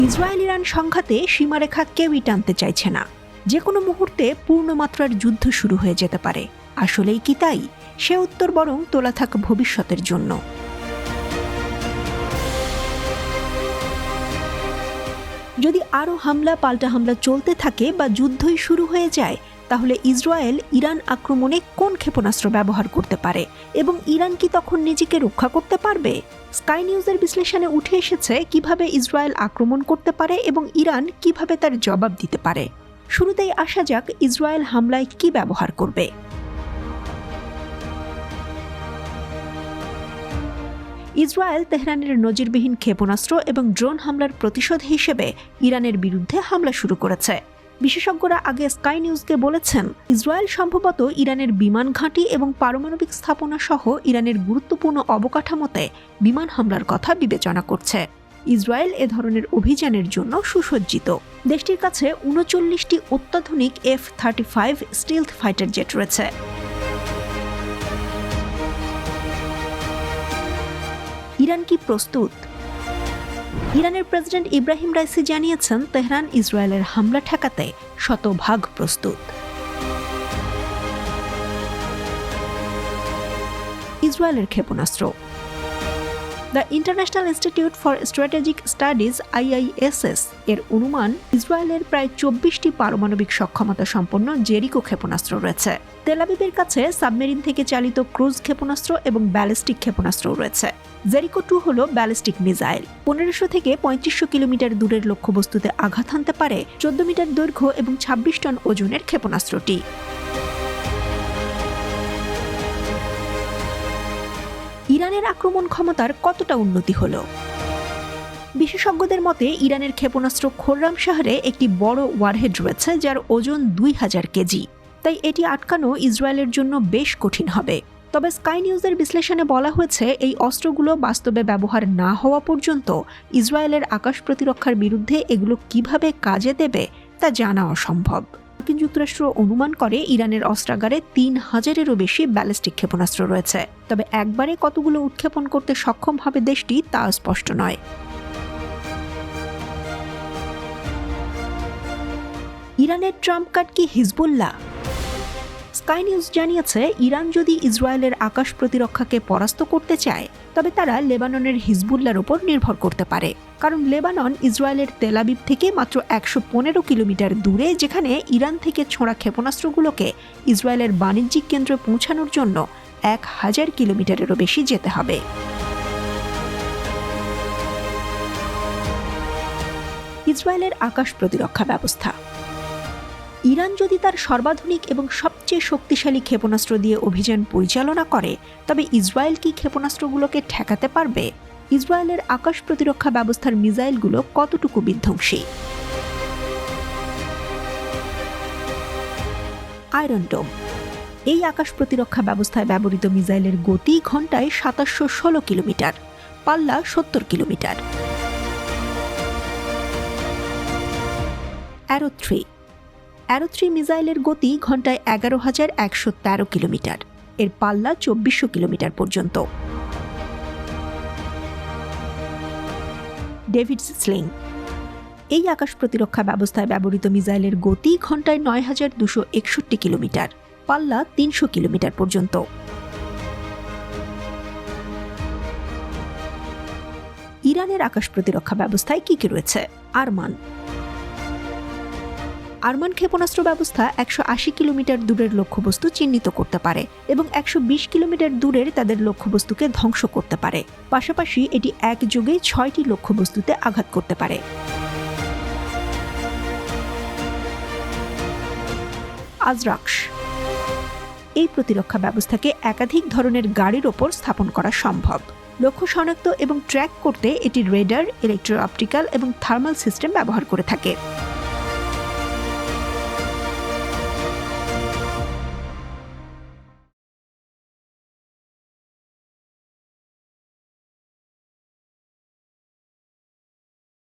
Israel Iran সংঘাতে সীমারেখা কেউই টানতে চাইছে না। যে কোনো মুহূর্তে পূর্ণমাত্রার যুদ্ধ শুরু হয়ে যেতে পারে। আসলেই কি তাই? সে উত্তর বরং তোলা থাক ভবিষ্যতের জন্য। যদি আরও হামলা পাল্টা হামলা চলতে থাকে বা যুদ্ধই শুরু হয়ে যায়, তাহলে ইসরায়েল ইরান আক্রমণে কোন ক্ষেপণাস্ত্র ব্যবহার করতে পারে এবং ইরান কি তখন নিজেকে রক্ষা করতে পারবে? স্কাই নিউজের বিশ্লেষণে উঠে এসেছে কিভাবে ইসরায়েল আক্রমণ করতে পারে এবং ইরান কিভাবে তার জবাব দিতে পারে। শুরুতেই আসা যাক ইসরায়েল হামলায় কি ব্যবহার করবে। ইসরায়েল তেহরানের নজিরবিহীন ক্ষেপণাস্ত্র এবং ড্রোন হামলার প্রতিশোধ হিসেবে ইরানের বিরুদ্ধে হামলা শুরু করেছে। বিশেষজ্ঞরা আগে স্কাই নিউজকে বলেছেন, ইসরায়েল সম্ভবত ইরানের বিমান ঘাঁটি এবং পারমাণবিক স্থাপনা সহ ইরানের গুরুত্বপূর্ণ অবকাঠামোতে বিমান হামলার কথা বিবেচনা করছে। ইসরায়েল এ ধরনের অভিযানের জন্য সুসজ্জিত। দেশটির কাছে ৩৯টি অত্যাধুনিক F-35 স্টিলথ ফাইটার জেট রয়েছে। ইরান কি প্রস্তুত? ইরানের প্রেসিডেন্ট ইব্রাহিম রাইসি জানিয়েছেন, তেহরান ইসরায়েলের হামলা ঠেকাতে শতভাগ প্রস্তুত। ইসরায়েলের ক্ষেপণাস্ত্র। The international institute for strategic studies IISS এর অনুমান, ইসরায়েলের প্রায় ২৪টি পারমাণবিক সক্ষমতা সম্পন্ন জেরিকো ক্ষেপণাস্ত্র রয়েছে। তেল আবিবের কাছে সাবমেরিন থেকে চালিত ক্রুজ ক্ষেপণাস্ত্র এবং ব্যালিস্টিক ক্ষেপণাস্ত্র রয়েছে। জেরিকো 2 হল ব্যালিস্টিক মিসাইল। ১৫০০ থেকে ৩৫০০ কিলোমিটার দূরের লক্ষ্যবস্তুতে আঘাত হানতে পারে ১৪ মিটার দৈর্ঘ্য এবং ২৬ টন ওজনের ক্ষেপণাস্ত্রটি। ইরানের আক্রমণ ক্ষমতার কতটা উন্নতি হল? বিশেষজ্ঞদের মতে, ইরানের ক্ষেপণাস্ত্র খোররাম শহরে একটি বড় ওয়ারহেড রয়েছে যার ওজন ২০০০ কেজি। তাই এটি আটকানো ইসরায়েলের জন্য বেশ কঠিন হবে। তবে স্কাই নিউজের বিশ্লেষণে বলা হয়েছে, এই অস্ত্রগুলো বাস্তবে ব্যবহার না হওয়া পর্যন্ত ইসরায়েলের আকাশ প্রতিরক্ষার বিরুদ্ধে এগুলো কিভাবে কাজে দেবে তা জানা অসম্ভব। মার্কিন যুক্তরাষ্ট্র অনুমান করে ইরানের অস্ত্রাগারে ৩০০০-এরও বেশি ব্যালিস্টিক ক্ষেপণাস্ত্র রয়েছে। তবে একবারে কতগুলো উৎক্ষেপণ করতে সক্ষম হবে দেশটি তা স্পষ্ট নয়। ইরানের ট্রাম্প কার্ড কি হিজবুল্লাহ? স্কাই নিউজ জানিয়েছে, ইরান যদি ইসরায়েলের আকাশ প্রতিরক্ষাকে পরাস্ত করতে চায়, তবে তারা লেবাননের হিজবুল্লাহর উপর নির্ভর করতে পারে। কারণ লেবানন ইসরায়েলের তেল আবিব থেকে মাত্র ১১৫ কিলোমিটার দূরে, যেখানে ইরান থেকে ছোঁড়া ক্ষেপণাস্ত্রগুলোকে ইসরায়েলের বাণিজ্যিক কেন্দ্রে পৌঁছানোর জন্য ১০০০ কিলোমিটারেরও বেশি যেতে হবে। ইসরায়েলের আকাশ প্রতিরক্ষা ব্যবস্থা। ইরান যদি তার সর্বাধুনিক এবং সবচেয়ে শক্তিশালী ক্ষেপণাস্ত্র দিয়ে অভিযান পরিচালনা করে, তবে ইসরায়েল কি ক্ষেপণাস্ত্রগুলোকে ঠেকাতে পারবে? ইসরায়েলের আকাশ প্রতিরক্ষা ব্যবস্থার মিসাইলগুলো কতটুকু বিধ্বংসী? আয়রন ডোম। এই আকাশ প্রতিরক্ষা ব্যবস্থায় ব্যবহৃত মিসাইলের গতি ঘন্টায় ২৭১৬ কিলোমিটার, পাল্লা ৭০ কিলোমিটার। অ্যারো 3 মিসাইলের গতি ঘন্টায় ১১,১১৩ কিলোমিটার, এর পাল্লা ২৪০০ কিলোমিটার পর্যন্ত। Davids sling. এই আকাশ প্রতিরক্ষা ব্যবস্থায় ব্যবহৃত মিসাইলের গতি ঘন্টায় ৯,২৬১ কিলোমিটার, পাল্লা ৩০০ কিলোমিটার পর্যন্ত। ইরানের আকাশ প্রতিরক্ষা ব্যবস্থায় কি কি রয়েছে? আরমান ক্ষেপণাস্ত্র ব্যবস্থা ১৮০ কিলোমিটার দূরের লক্ষ্যবস্তু চিহ্নিত করতে পারে এবং ১২০ কিলোমিটার দূরের তাদের লক্ষ্যবস্তুকে ধ্বংস করতে পারে। পাশাপাশি এটি একযোগে ৬টি লক্ষ্যবস্তুতে আঘাত করতে পারে। আজরাক্স। এই প্রতিরক্ষা ব্যবস্থাকে একাধিক ধরনের গাড়ির ওপর স্থাপন করা সম্ভব। লক্ষ্য শনাক্ত এবং ট্র্যাক করতে এটি রেডার, ইলেকট্রো অপটিক্যাল এবং থার্মাল সিস্টেম ব্যবহার করে থাকে।